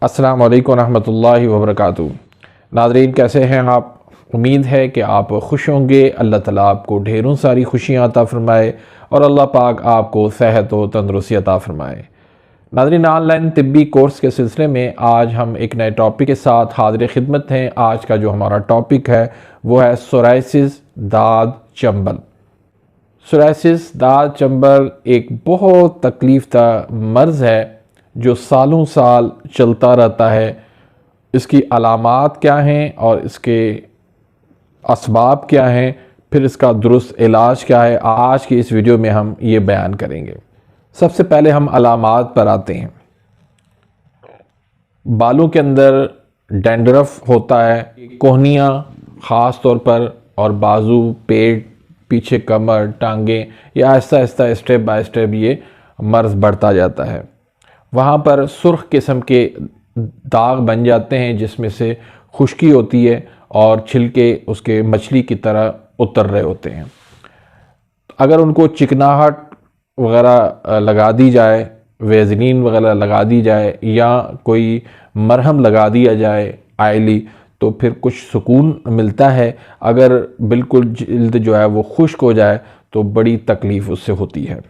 अस्सलाम वालेकुम रहमतुल्लाहि व बरकातुहू। नाज़रीन, कैसे हैं आप? उम्मीद है कि आप खुश होंगे। अल्लाह ताला आपको ढेरों सारी खुशियाँ अता फ़रमाए और अल्लाह पाक आपको सेहत व तंदुरुस्ती अता फ़रमाए। नाज़रीन, ऑनलाइन तिब्बी कोर्स के सिलसिले में आज हम एक नए टॉपिक के साथ हाज़िर खिदमत हैं। आज का जो हमारा टॉपिक है वो है सोराइसिस, दाद चंबल। सोराइसिस, दाद चंबल एक बहुत तकलीफ़ मर्ज़ है जो सालों साल चलता रहता है। इसकी अलामात क्या हैं और इसके असबाब क्या हैं, फिर इसका दुरुस्त इलाज क्या है, आज की इस वीडियो में हम ये बयान करेंगे। सबसे पहले हम अलामात पर आते हैं। बालों के अंदर डैंड्रफ होता है, कोहनियाँ ख़ास तौर पर, और बाजू, पेट, पीछे कमर, टांगें, या Aahista Aahista step by step ये मर्ज़ बढ़ता जाता है। वहाँ पर सुर्ख किस्म के दाग बन जाते हैं जिसमें से खुश्की होती है और छिलके उसके मछली की तरह उतर रहे होते हैं। अगर उनको चिकनाहट वगैरह लगा दी जाए, वेज़लिन वगैरह लगा दी जाए, या कोई मरहम लगा दिया जाए आयली, तो फिर कुछ सुकून मिलता है। अगर बिल्कुल जिल्द जो है वो खुश्क हो जाए तो बड़ी तकलीफ़ उससे होती है।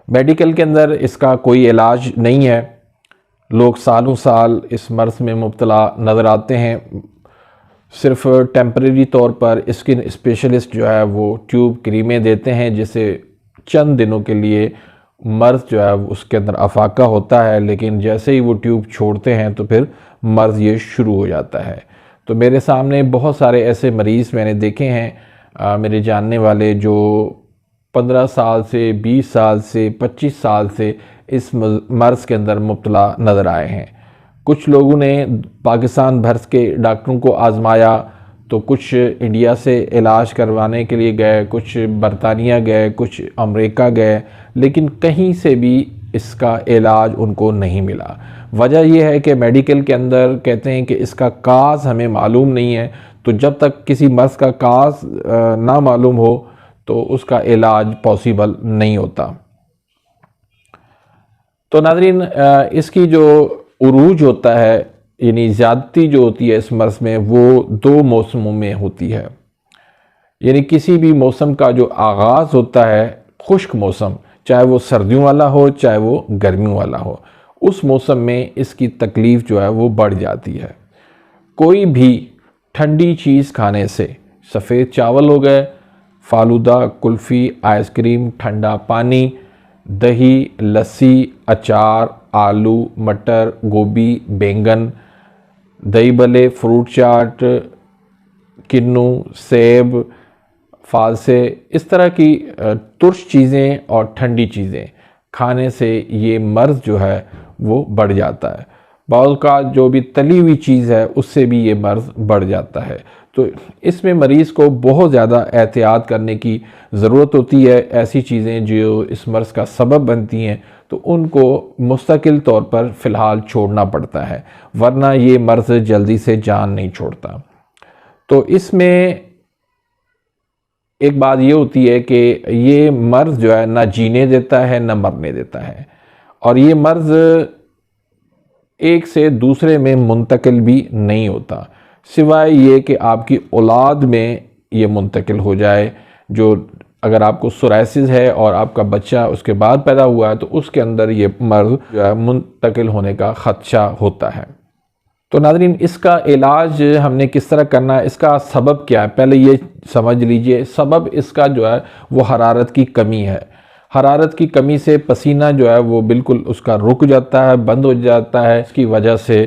मेडिकल के अंदर इसका कोई इलाज नहीं है। लोग सालों साल इस मर्ज़ में मुब्तला नज़र आते हैं। सिर्फ टेम्परेरी तौर पर स्किन स्पेशलिस्ट जो है वो ट्यूब क्रीमें देते हैं जिससे चंद दिनों के लिए मर्ज़ जो है उसके अंदर अफाका होता है, लेकिन जैसे ही वो ट्यूब छोड़ते हैं तो फिर मर्ज़ ये शुरू हो जाता है। तो मेरे सामने बहुत सारे ऐसे मरीज़ मैंने देखे हैं, मेरे जानने वाले, जो 15 साल से, 20 साल से, 25 साल से इस मर्ज़ के अंदर मुब्तला नज़र आए हैं। कुछ लोगों ने पाकिस्तान भर के डॉक्टरों को आज़माया, तो कुछ इंडिया से इलाज करवाने के लिए गए, कुछ बरतानिया गए, कुछ अमेरिका गए, लेकिन कहीं से भी इसका इलाज उनको नहीं मिला। वजह यह है कि मेडिकल के अंदर कहते हैं कि इसका काज़ हमें मालूम नहीं है। तो जब तक किसी मर्ज़ का काज़ ना मालूम हो तो उसका इलाज पॉसिबल नहीं होता। तो नाज़रीन, इसकी जो उरूज होता है, यानी ज़्यादती जो होती है इस मर्ज़ में, वो 2 मौसमों में होती है। यानी किसी भी मौसम का जो आगाज़ होता है, खुश्क मौसम, चाहे वो सर्दियों वाला हो चाहे वो गर्मियों वाला हो, उस मौसम में इसकी तकलीफ़ जो है वो बढ़ जाती है। कोई भी ठंडी चीज़ खाने से, सफ़ेद चावल हो गए, फालूदा, कुल्फ़ी, आइसक्रीम, ठंडा पानी, दही, लस्सी, अचार, आलू, मटर, गोभी, बैंगन, दही भल्ले, फ्रूट चाट, किन्नू, सेब, फालसे, इस तरह की तुर्श चीज़ें और ठंडी चीज़ें खाने से ये मर्ज़ जो है वो बढ़ जाता है। बाउल का जो भी तली हुई चीज़ है उससे भी ये मर्ज़ बढ़ जाता है। तो इसमें मरीज़ को बहुत ज़्यादा एहतियात करने की ज़रूरत होती है। ऐसी चीज़ें जो इस मर्ज़ का सबब बनती हैं तो उनको मुस्तकिल तौर पर फ़िलहाल छोड़ना पड़ता है, वरना ये मर्ज़ जल्दी से जान नहीं छोड़ता। तो इसमें एक बात ये होती है कि ये मर्ज़ जो है ना जीने देता है ना मरने देता है, और ये मर्ज़ एक से दूसरे में मुंतकिल भी नहीं होता, सिवाय ये कि आपकी औलाद में ये मुंतकिल हो जाए। जो अगर आपको सोराइसिस है और आपका बच्चा उसके बाद पैदा हुआ है तो उसके अंदर ये मर्ज़ जो है मुंतकिल होने का ख़दशा होता है। तो नाज़रीन, इसका इलाज हमने किस तरह करना है, इसका सबब क्या है, पहले ये समझ लीजिए। सबब इसका जो है वो हरारत की कमी है। हरारत की कमी से पसीना जो है वो बिल्कुल उसका रुक जाता है, बंद हो जाता है। इसकी वजह से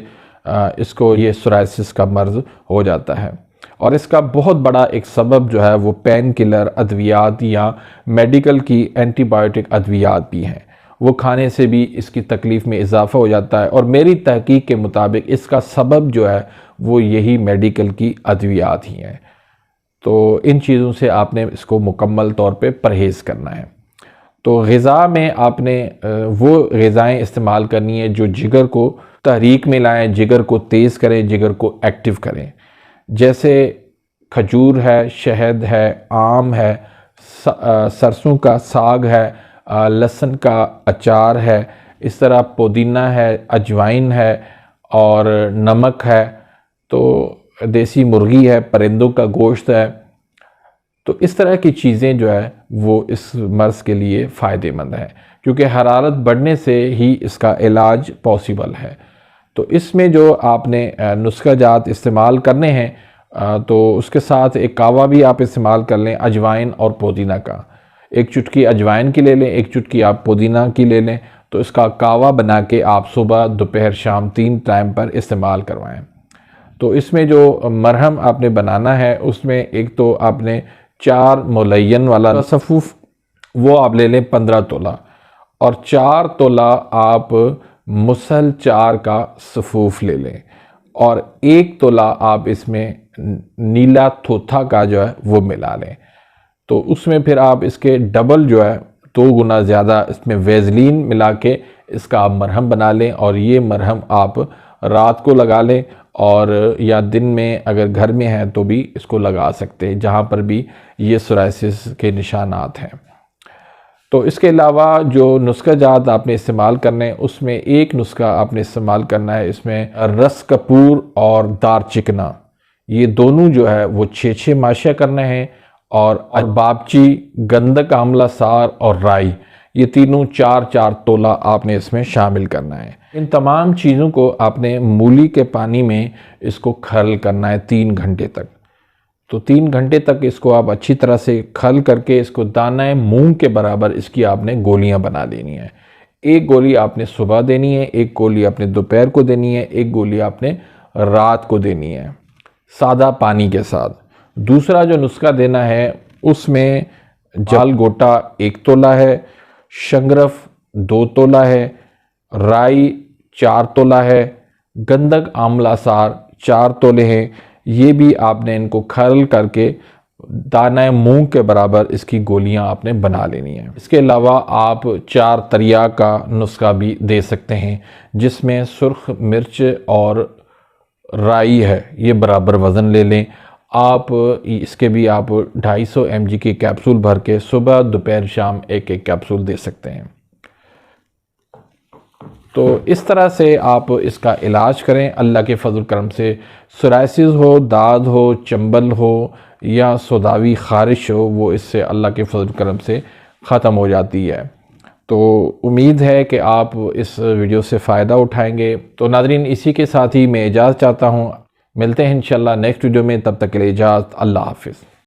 इसको ये सोराइसिस का मर्ज़ हो जाता है। और इसका बहुत बड़ा एक सबब जो है वो पेन किलर अद्वियात या मेडिकल की एंटीबायोटिक अद्वियात भी हैं। वो खाने से भी इसकी तकलीफ़ में इजाफ़ा हो जाता है, और मेरी तहकीक के मुताबिक इसका सबब जो है वो यही मेडिकल की अद्वियात ही हैं। तो इन चीज़ों से आपने इसको मुकम्मल तौर पे परहेज़ करना है। तो ग़िज़ा में आपने वो ग़िज़ाएँ इस्तेमाल करनी है जो जिगर को तहरीक में लाएँ, जिगर को तेज़ करें, जिगर को एक्टिव करें। जैसे खजूर है, शहद है, आम है, सरसों का साग है, लहसुन का अचार है, इस तरह पुदीना है, अजवाइन है और नमक है, तो देसी मुर्गी है, परिंदों का गोश्त है। तो इस तरह की चीज़ें जो है वो इस मर्ज़ के लिए फ़ायदेमंद है, क्योंकि हरारत बढ़ने से ही इसका इलाज पॉसिबल है। तो इसमें जो आपने नुस्खा जात इस्तेमाल करने हैं तो उसके साथ एक कावा भी आप इस्तेमाल कर लें, अजवाइन और पुदीना का। एक चुटकी अजवाइन की ले लें, एक चुटकी आप पुदीना की ले लें, तो इसका कावा बना के आप सुबह, दोपहर, शाम 3 टाइम पर इस्तेमाल करवाएं। तो इसमें जो मरहम आपने बनाना है उसमें एक तो आपने 4 मुलय्यन वाला सफ़ूफ़ वो आप ले लें 15 तोला, और 4 तोला आप मुसल 4 का सफ़ूफ़ ले लें, और 1 तोला आप इसमें नीला थोथा का जो है वो मिला लें। तो उसमें फिर आप इसके डबल जो है 2 गुना ज़्यादा इसमें वेज़लीन मिला के इसका आप मरहम बना लें, और ये मरहम आप रात को लगा लें, और या दिन में अगर घर में है तो भी इसको लगा सकते हैं जहाँ पर भी ये सोराइसिस के निशानात हैं। तो इसके अलावा जो नुस्खा जात आपने इस्तेमाल करने हैं उसमें एक नुस्खा आपने इस्तेमाल करना है, इसमें रस कपूर और दार चिकना, ये दोनों जो है वो 6-6 माशिया करना है, और बाबची, गंधक, आंवला सार और राई, ये तीनों 4-4 तोला आपने इसमें शामिल करना है। इन तमाम चीज़ों को आपने मूली के पानी में इसको खल करना है 3 घंटे तक। तो 3 घंटे तक इसको आप अच्छी तरह से खल करके इसको दाना मूंग के बराबर इसकी आपने गोलियां बना लेनी है। एक गोली आपने सुबह देनी है, एक गोली आपने दोपहर को देनी है, एक गोली आपने रात को देनी है, सादा पानी के साथ। दूसरा जो नुस्खा देना है उसमें जाल गोटा 1 तोला है, शंगरफ 2 तोला है, राई 4 तोला है, गंधक, आंवला सार 4 तोले हैं। ये भी आपने इनको खल करके दाना मूंग के बराबर इसकी गोलियां आपने बना लेनी है। इसके अलावा आप 4 तरिया का नुस्खा भी दे सकते हैं, जिसमें सुर्ख मिर्च और राई है, ये बराबर वज़न ले लें आप। इसके भी आप 250 mg की कैप्सूल भर के सुबह, दोपहर, शाम एक कैप्सूल दे सकते हैं। तो इस तरह से आप इसका इलाज करें। अल्लाह के फजल करम से सोराइसिस हो, दाद हो, चंबल हो या सौदावी ख़ारिश हो, वो इससे अल्लाह के फजल करम से ख़त्म हो जाती है। तो उम्मीद है कि आप इस वीडियो से फ़ायदा उठाएंगे। तो नाज़रीन, इसी के साथ ही मैं इजाज़त चाहता हूँ। मिलते हैं इंशाल्लाह नेक्स्ट वीडियो में, तब तक के लिए इजाज़त। अल्लाह हाफ़िज़।